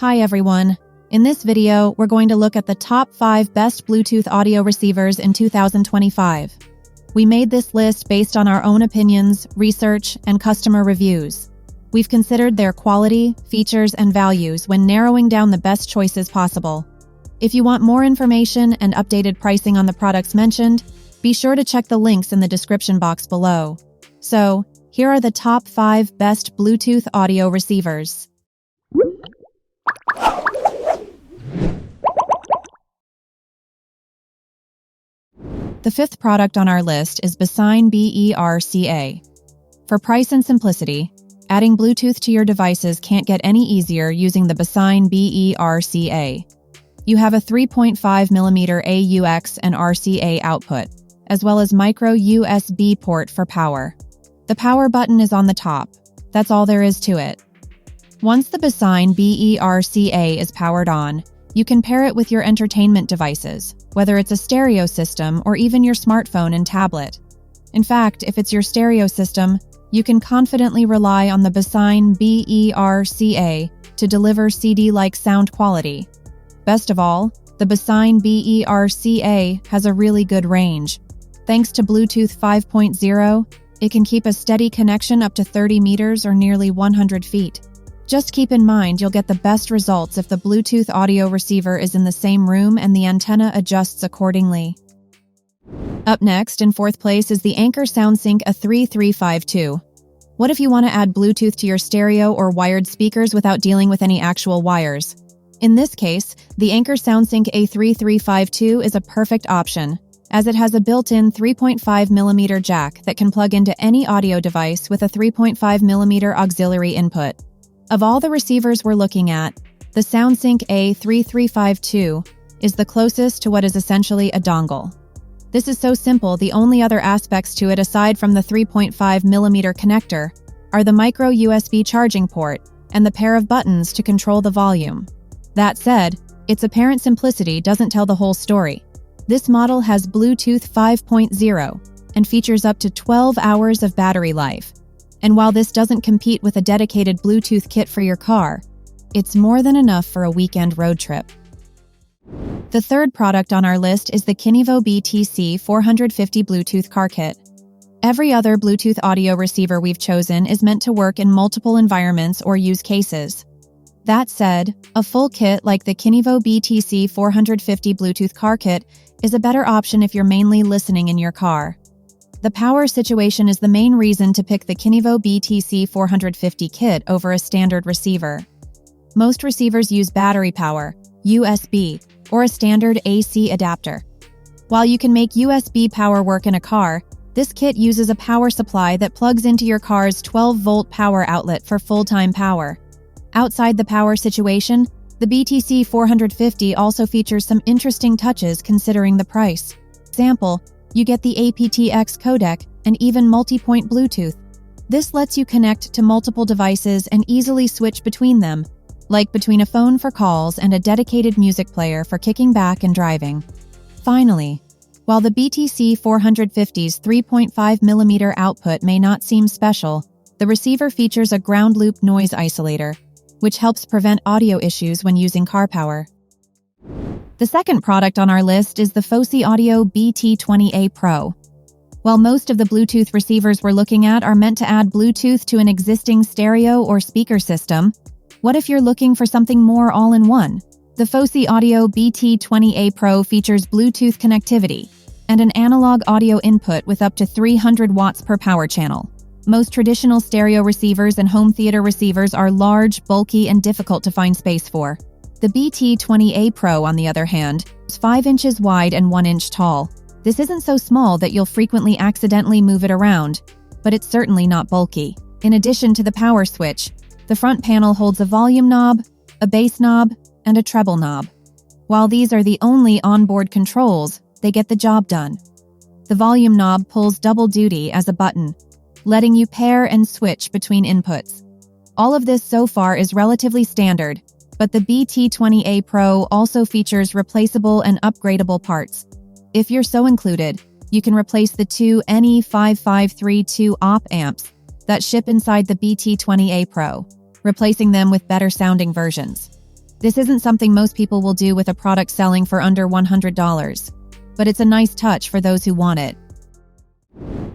Hi everyone. In this video, we're going to look at the top 5 best Bluetooth audio receivers in 2025. We made this list based on our own opinions, research, and customer reviews. We've considered their quality, features, and values when narrowing down the best choices possible. If you want more information and updated pricing on the products mentioned, be sure to check the links in the description box below. So, here are the top 5 best Bluetooth audio receivers. The 5th product on our list is Besign BE-RCA. For price and simplicity, adding Bluetooth to your devices can't get any easier using the Besign BE-RCA. You have a 3.5mm AUX and RCA output, as well as micro USB port for power. The power button is on the top. That's all there is to it. Once the Besign BE-RCA is powered on, you can pair it with your entertainment devices, whether it's a stereo system or even your smartphone and tablet. In fact, if it's your stereo system, you can confidently rely on the Besign BE-RCA to deliver CD-like sound quality. Best of all, the Besign BE-RCA has a really good range. Thanks to Bluetooth 5.0, it can keep a steady connection up to 30 meters or nearly 100 feet. Just keep in mind you'll get the best results if the Bluetooth audio receiver is in the same room and the antenna adjusts accordingly. Up next, in 4th place, is the Anker Soundsync A3352. What if you want to add Bluetooth to your stereo or wired speakers without dealing with any actual wires? In this case, the Anker Soundsync A3352 is a perfect option, as it has a built-in 3.5mm jack that can plug into any audio device with a 3.5mm auxiliary input. Of all the receivers we're looking at, the Soundsync A3352 is the closest to what is essentially a dongle. This is so simple, the only other aspects to it aside from the 3.5mm connector are the micro USB charging port and the pair of buttons to control the volume. That said, its apparent simplicity doesn't tell the whole story. This model has Bluetooth 5.0 and features up to 12 hours of battery life. And while this doesn't compete with a dedicated Bluetooth kit for your car, it's more than enough for a weekend road trip. The 3rd product on our list is the Kinivo BTC450 Bluetooth car kit. Every other Bluetooth audio receiver we've chosen is meant to work in multiple environments or use cases. That said, a full kit like the Kinivo BTC450 Bluetooth car kit is a better option if you're mainly listening in your car. The power situation is the main reason to pick the Kinivo BTC450 kit over a standard receiver. Most receivers use battery power, USB, or a standard AC adapter. While you can make USB power work in a car, this kit uses a power supply that plugs into your car's 12-volt power outlet for full-time power. Outside the power situation, the BTC450 also features some interesting touches considering the price. Example, you get the aptX codec and even multi-point Bluetooth. This lets you connect to multiple devices and easily switch between them, like between a phone for calls and a dedicated music player for kicking back and driving. Finally, while the BTC450's 3.5mm output may not seem special, the receiver features a ground loop noise isolator, which helps prevent audio issues when using car power. The 2nd product on our list is the Fosi Audio BT20A Pro. While most of the Bluetooth receivers we're looking at are meant to add Bluetooth to an existing stereo or speaker system, what if you're looking for something more all-in-one? The Fosi Audio BT20A Pro features Bluetooth connectivity and an analog audio input with up to 300 watts per power channel. Most traditional stereo receivers and home theater receivers are large, bulky, and difficult to find space for. The BT20A Pro, on the other hand, is 5 inches wide and 1 inch tall. This isn't so small that you'll frequently accidentally move it around, but it's certainly not bulky. In addition to the power switch, the front panel holds a volume knob, a bass knob, and a treble knob. While these are the only onboard controls, they get the job done. The volume knob pulls double duty as a button, letting you pair and switch between inputs. All of this so far is relatively standard, but the BT20A Pro also features replaceable and upgradable parts. If you're so included, you can replace the two NE5532 op amps that ship inside the BT20A Pro, replacing them with better-sounding versions. This isn't something most people will do with a product selling for under $100, but it's a nice touch for those who want it.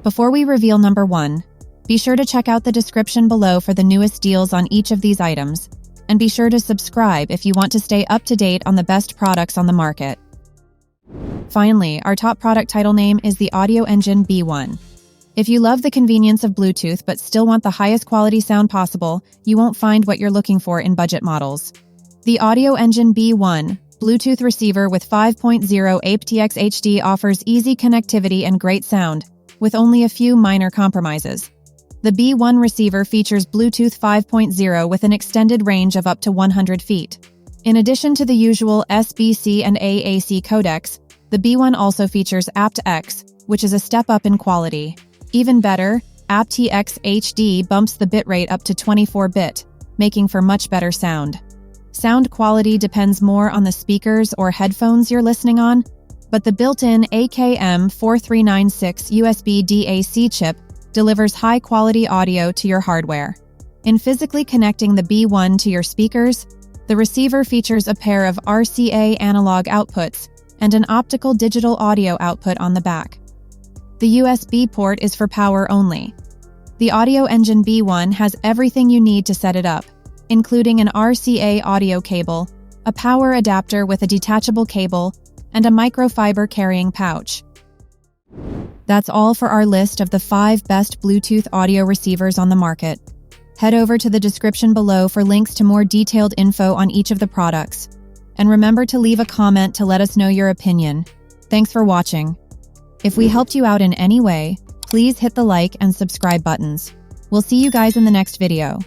Before we reveal number 1, be sure to check out the description below for the newest deals on each of these items, and be sure to subscribe if you want to stay up to date on the best products on the market. Finally, our top product title name is the Audioengine B1. If you love the convenience of Bluetooth but still want the highest quality sound possible, you won't find what you're looking for in budget models. The Audioengine B1 Bluetooth receiver with 5.0 aptX HD offers easy connectivity and great sound, with only a few minor compromises. The B1 receiver features Bluetooth 5.0 with an extended range of up to 100 feet. In addition to the usual SBC and AAC codecs, the B1 also features aptX, which is a step up in quality. Even better, aptX HD bumps the bitrate up to 24-bit, making for much better sound. Sound quality depends more on the speakers or headphones you're listening on, but the built-in AKM4396 USB DAC chip delivers high-quality audio to your hardware. In physically connecting the B1 to your speakers, the receiver features a pair of RCA analog outputs and an optical digital audio output on the back. The USB port is for power only. The Audioengine B1 has everything you need to set it up, including an RCA audio cable, a power adapter with a detachable cable, and a microfiber carrying pouch. That's all for our list of the 5 best Bluetooth audio receivers on the market. Head over to the description below for links to more detailed info on each of the products. And remember to leave a comment to let us know your opinion. Thanks for watching. If we helped you out in any way, please hit the like and subscribe buttons. We'll see you guys in the next video.